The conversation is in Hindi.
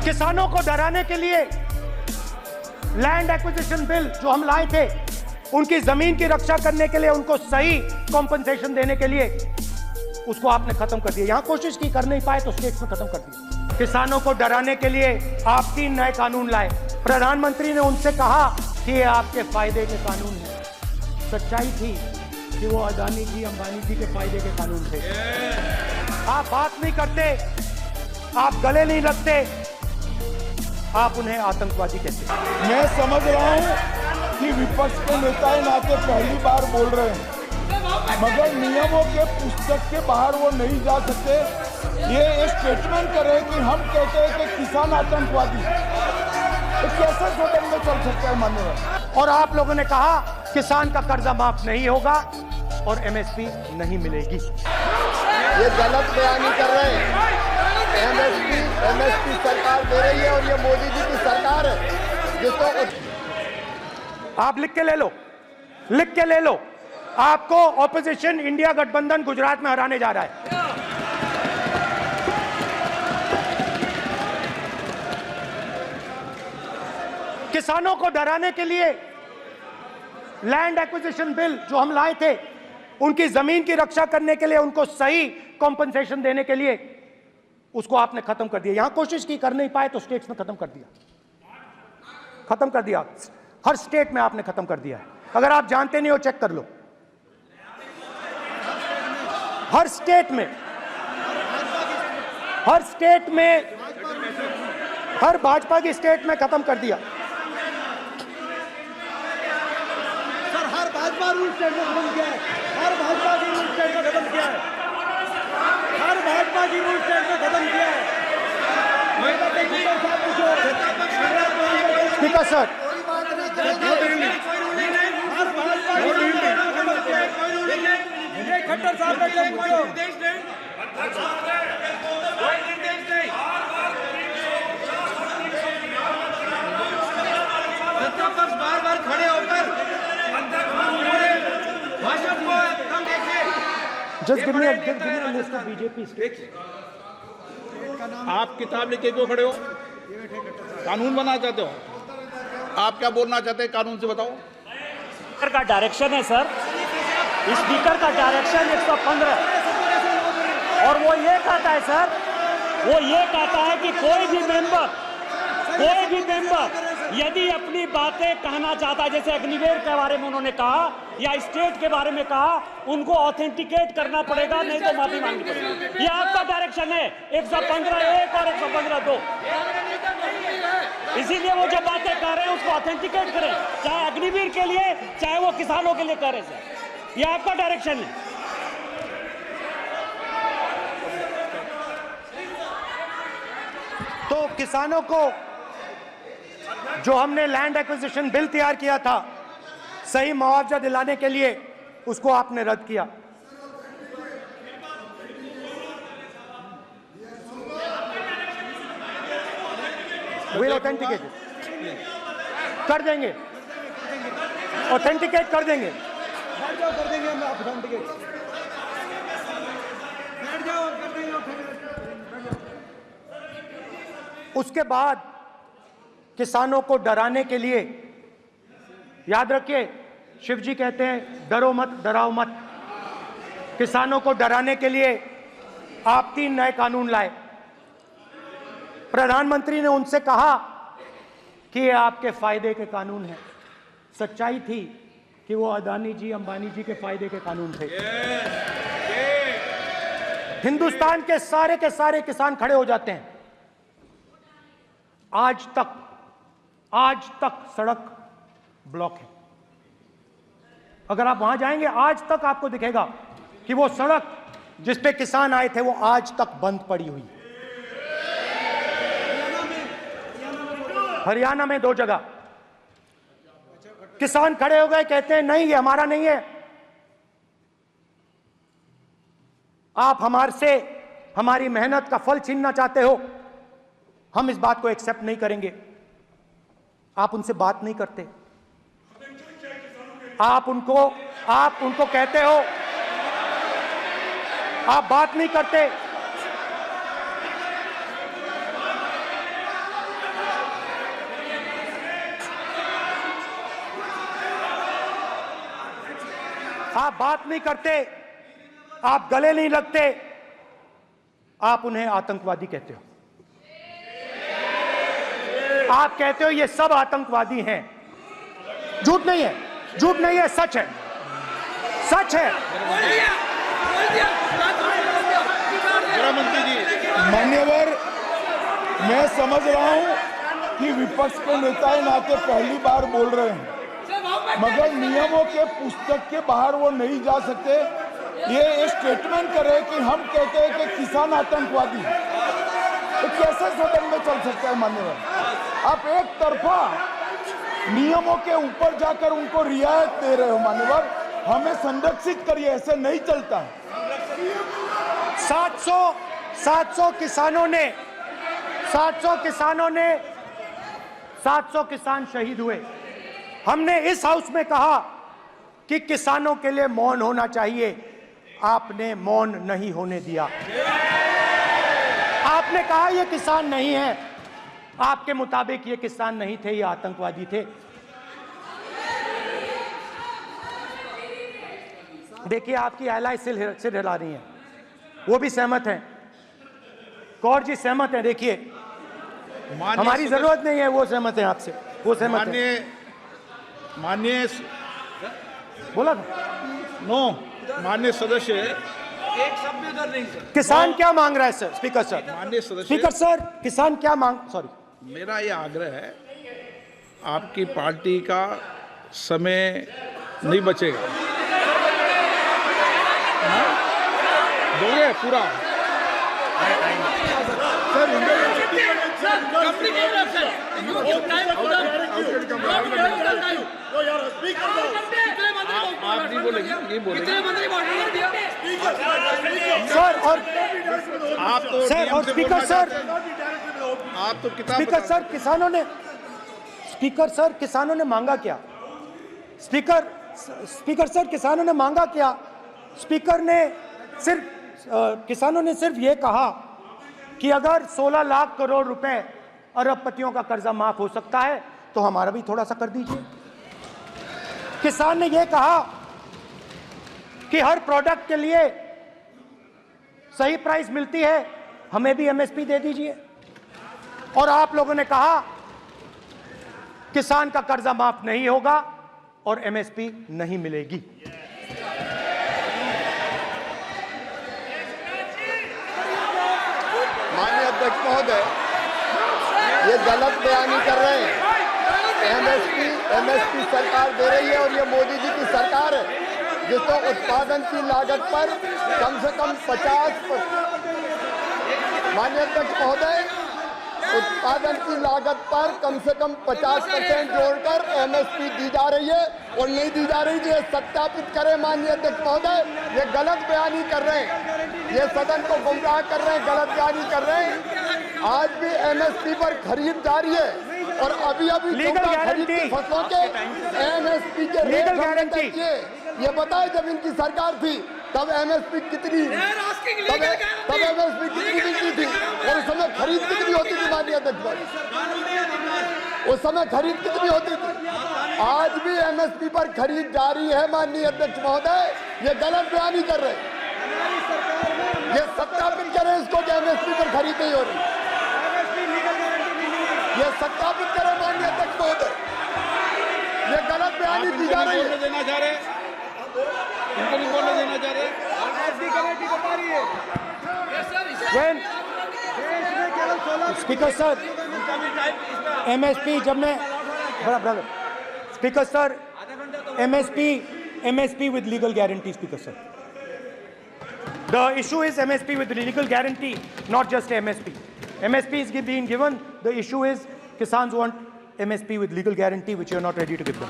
किसानों को डराने के लिए लैंड एक्विजिशन बिल जो हम लाए थे, उनकी जमीन की रक्षा करने के लिए, उनको सही कॉम्पनसेशन देने के लिए, उसको आपने खत्म कर दिया। यहां कोशिश की, कर नहीं पाए तो स्टेट्स में खत्म कर दिया। किसानों को डराने के लिए आप 3 नए कानून लाए। प्रधानमंत्री ने उनसे कहा कि ये आपके फायदे के कानून हैं। सच्चाई थी कि वो अदानी जी, अंबानी जी के फायदे के कानून थे। आप बात नहीं करते, आप गले नहीं लगते, आप उन्हें आतंकवादी कहते हैं। मैं समझ रहा हूं कि विपक्ष के नेता नाते पहली बार बोल रहे हैं, मगर नियमों के पुस्तक के बाहर वो नहीं जा सकते। ये स्टेटमेंट करे कि हम कहते हैं कि किसान आतंकवादी, तो कैसे सदन में चल सकता है मान्यवर? और आप लोगों ने कहा किसान का कर्जा माफ नहीं होगा और एमएसपी नहीं मिलेगी। ये गलत बयानी कर रहे हैं। एमएसपी सरकार दे रही है और ये मोदी जी की सरकार है जिसको आप लिख के ले लो, लिख के ले लो। आपको ऑपोजिशन इंडिया गठबंधन गुजरात में हराने जा रहा है। किसानों को डराने के लिए लैंड एक्विजिशन बिल जो हम लाए थे, उनकी जमीन की रक्षा करने के लिए, उनको सही कॉम्पनसेशन देने के लिए, उसको आपने खत्म कर दिया। यहां कोशिश की, कर नहीं पाए तो स्टेट्स में खत्म कर दिया। खत्म कर दिया, हर स्टेट में आपने खत्म कर दिया है। अगर आप जानते नहीं हो, चेक कर लो। हर स्टेट में, हर भाजपा की स्टेट में खत्म कर दिया। सर, हर भाजपा रूल स्टेट में खत्म किया है। हर भाजपा की रूल स्टेट में खत्म किया है। हर भाजपा की रूल स्टेट में खत्म किया है। स्पीकर सर, खट्टर साहब का जब बार खड़े होकर भाषण को कम देखिए। Just give me a list of BJP states. आप किताब लेके क्यों खड़े हो? कानून बनाना चाहते हो? आप क्या बोलना चाहते हैं, कानून से बताओ। स्पीकर का डायरेक्शन है सर, स्पीकर का डायरेक्शन 115, और वो ये कहता है सर, वो ये कहता है कि कोई भी मेंबर यदि अपनी बातें कहना चाहता है, जैसे अग्निवीर के बारे में उन्होंने कहा या स्टेट के बारे में कहा, उनको ऑथेंटिकेट करना पड़ेगा, नहीं तो माफी मांगनी पड़ेगी। ये आपका डायरेक्शन है 115(1) और 115(2). इसीलिए वो जो बातें कर रहे हैं उसको ऑथेंटिकेट करें, चाहे अग्निवीर के लिए, चाहे वो किसानों के लिए करे सर। ये आपका डायरेक्शन है। तो किसानों को जो हमने लैंड एक्विजिशन बिल तैयार किया था, सही मुआवजा दिलाने के लिए, उसको आपने रद्द किया। विल ऑथेंटिकेट कर देंगे, ऑथेंटिकेट कर देंगे। बैठ जाओ, कर देंगे हम ऑथेंटिकेट। बैठ जाओ, कर देंगे ऑथेंटिकेट। उसके बाद किसानों को डराने के लिए, याद रखिए, शिव जी कहते हैं डरो मत, डराओ मत। किसानों को डराने के लिए आप 3 नए कानून लाए। प्रधानमंत्री ने उनसे कहा कि ये आपके फायदे के कानून हैं। सच्चाई थी कि वो अदानी जी, अंबानी जी के फायदे के कानून थे। हिंदुस्तान के सारे किसान खड़े हो जाते हैं। आज तक सड़क ब्लॉक है। अगर आप वहां जाएंगे, आज तक आपको दिखेगा कि वो सड़क जिस पे किसान आए थे, वो आज तक बंद पड़ी हुई। हरियाणा में 2 जगह किसान खड़े हो गए, कहते हैं नहीं, ये हमारा नहीं है। आप हमारी मेहनत का फल छीनना चाहते हो, हम इस बात को एक्सेप्ट नहीं करेंगे। आप उनसे बात नहीं करते, आप उनको कहते हो, आप बात नहीं करते। आप बात नहीं करते, आप गले नहीं लगते, आप उन्हें आतंकवादी कहते हो। आप कहते हो ये सब आतंकवादी हैं। झूठ नहीं है, झूठ नहीं है, सच है, सच है। गृह मंत्री जी, मान्यवर, मैं समझ रहा हूं कि विपक्ष के नेता नाते पहली बार बोल रहे हैं, मगर नियमों के पुस्तक के बाहर वो नहीं जा सकते। ये स्टेटमेंट करे कि हम कहते हैं कि किसान आतंकवादी, तो कैसे सदन में चल सकता है मान्यवर? आप एक तरफा नियमों के ऊपर जाकर उनको रियायत दे रहे हो मान्यवर। हमें संरक्षित करिए, ऐसे नहीं चलता। 700 किसान शहीद हुए। हमने इस हाउस में कहा कि किसानों के लिए मौन होना चाहिए, आपने मौन नहीं होने दिया। आपने कहा ये किसान नहीं है, आपके मुताबिक ये किसान नहीं थे, ये आतंकवादी थे। देखिए आपकी एलाय सिर हिला रही हैं, वो भी सहमत हैं, कौर जी सहमत हैं। देखिए हमारी जरूरत नहीं है, वो सहमत हैं आपसे, वो सहमत हैं। माननीय बोला था नो, माननीय सदस्य, एक शब्द उधर नहीं सर। किसान क्या मांग रहा है सर? स्पीकर सर, माननीय सदस्य, स्पीकर सर, किसान क्या मांग, सॉरी, मेरा ये आग्रह है, आपकी पार्टी का समय नहीं बचेगा। दोगे पूरा? आप नहीं बोलेंगे, ये बोलेंगे सर। और आप तो सर, और स्पीकर सर, आप तो किताब स्पीकर सर, किसानों ने, स्पीकर सर, किसानों ने मांगा क्या? स्पीकर सर, किसानों ने मांगा क्या? स्पीकर ने सिर्फ, किसानों ने सिर्फ ये कहा कि अगर 16 लाख करोड़ रुपए अरबपतियों का कर्जा माफ हो सकता है तो हमारा भी थोड़ा सा कर दीजिए। किसान ने यह कहा कि हर प्रोडक्ट के लिए सही प्राइस मिलती है, हमें भी एमएसपी दे दीजिए। और आप लोगों ने कहा किसान का कर्जा माफ नहीं होगा और एमएसपी नहीं मिलेगी। माननीय अध्यक्ष महोदय, ये गलत बयानी कर रहे हैं। एमएसपी सरकार दे रही है और ये मोदी जी की सरकार है जिसको उत्पादन की लागत पर कम से कम 50%, माननीय अध्यक्ष महोदय, उत्पादन की लागत पर कम से कम 50% जोड़कर एमएसपी दी जा रही है और नहीं दी जा रही। ये सत्यापित करें माननीय अध्यक्ष महोदय, ये गलत बयानी कर रहे हैं, ये सदन को गुमराह कर रहे हैं, गलत बयानी कर रहे हैं। आज भी एमएसपी पर खरीद जारी है और अभी खरीद की फसलों के एमएसपी के रेट हमने तय किए। ये बताए जब इनकी सरकार थी तब एमएसपी कितनी, तब एमएसपी कितनी मिलती थी और उस समय खरीद कितनी होती थी माननीय अध्यक्ष? उस समय खरीद कितनी होती थी? आज भी एमएसपी पर खरीद जारी है माननीय अध्यक्ष महोदय। ये गलत बयानी कर रहे हैं, ये सत्यापित करें इसको कि एमएसपी पर खरीद नहीं हो रही। ये सत्यापित करें माननीय अध्यक्ष महोदय, ये गलत बयानी की जा रही है। देना चाह रहे, इनको नहीं बोलने देना चाह रहे। स्पीकर सर, एमएसपी जब मैं brother, speaker sir, MSP with legal guarantee, Speaker sir. The issue is MSP with legal guarantee, not just MSP. MSP is being given. The issue is Kisans want MSP with legal guarantee, which you are not ready to give them.